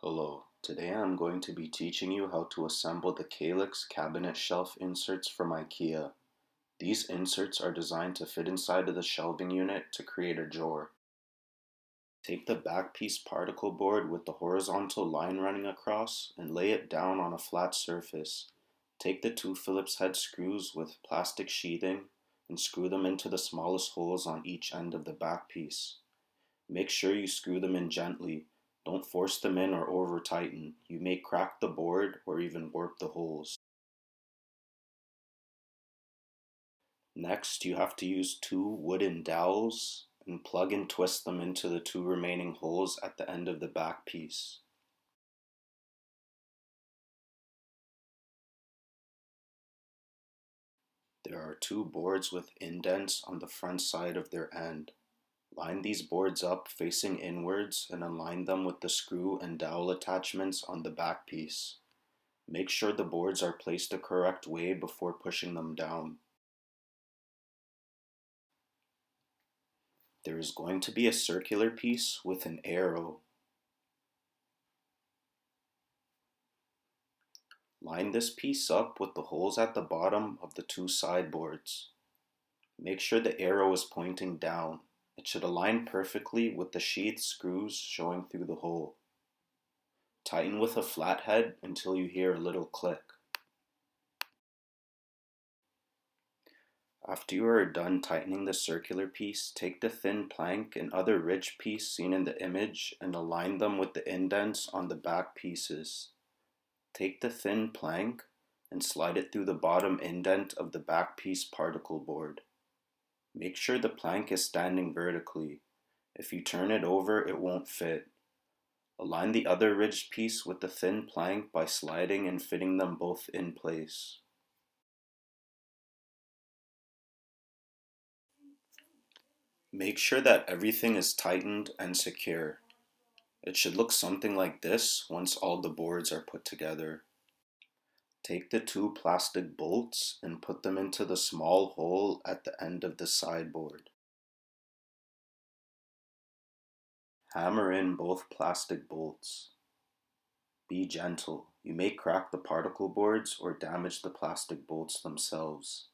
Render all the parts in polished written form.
Hello, today I'm going to be teaching you how to assemble the Kallax cabinet shelf inserts from IKEA. These inserts are designed to fit inside of the shelving unit to create a drawer. Take the back piece particle board with the horizontal line running across and lay it down on a flat surface. Take the two Phillips head screws with plastic sheathing and screw them into the smallest holes on each end of the back piece. Make sure you screw them in gently. Don't force them in or over tighten. You may crack the board or even warp the holes. Next, you have to use two wooden dowels and plug and twist them into the two remaining holes at the end of the back piece. There are two boards with indents on the front side of their end. Line these boards up facing inwards and align them with the screw and dowel attachments on the back piece. Make sure the boards are placed the correct way before pushing them down. There is going to be a circular piece with an arrow. Line this piece up with the holes at the bottom of the two sideboards. Make sure the arrow is pointing down. It should align perfectly with the sheath screws showing through the hole. Tighten with a flathead until you hear a little click. After you are done tightening the circular piece, take the thin plank and other ridge piece seen in the image and align them with the indents on the back pieces. Take the thin plank and slide it through the bottom indent of the back piece particle board. Make sure the plank is standing vertically. If you turn it over, it won't fit. Align the other ridged piece with the thin plank by sliding and fitting them both in place. Make sure that everything is tightened and secure. It should look something like this once all the boards are put together. Take the two plastic bolts and put them into the small hole at the end of the sideboard. Hammer in both plastic bolts. Be gentle. You may crack the particle boards or damage the plastic bolts themselves.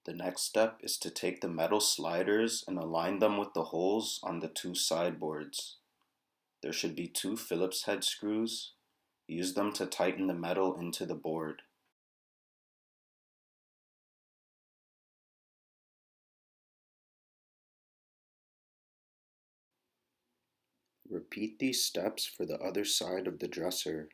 The next step is to take the metal sliders and align them with the holes on the two sideboards. There should be two Phillips head screws. Use them to tighten the metal into the board. Repeat these steps for the other side of the dresser.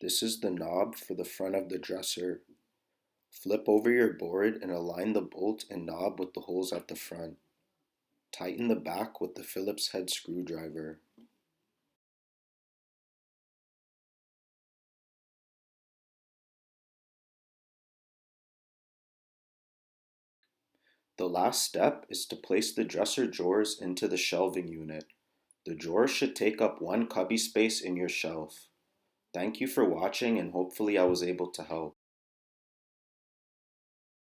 This is the knob for the front of the dresser. Flip over your board and align the bolt and knob with the holes at the front. Tighten the back with the Phillips head screwdriver. The last step is to place the dresser drawers into the shelving unit. The drawers should take up one cubby space in your shelf. Thank you for watching and hopefully I was able to help.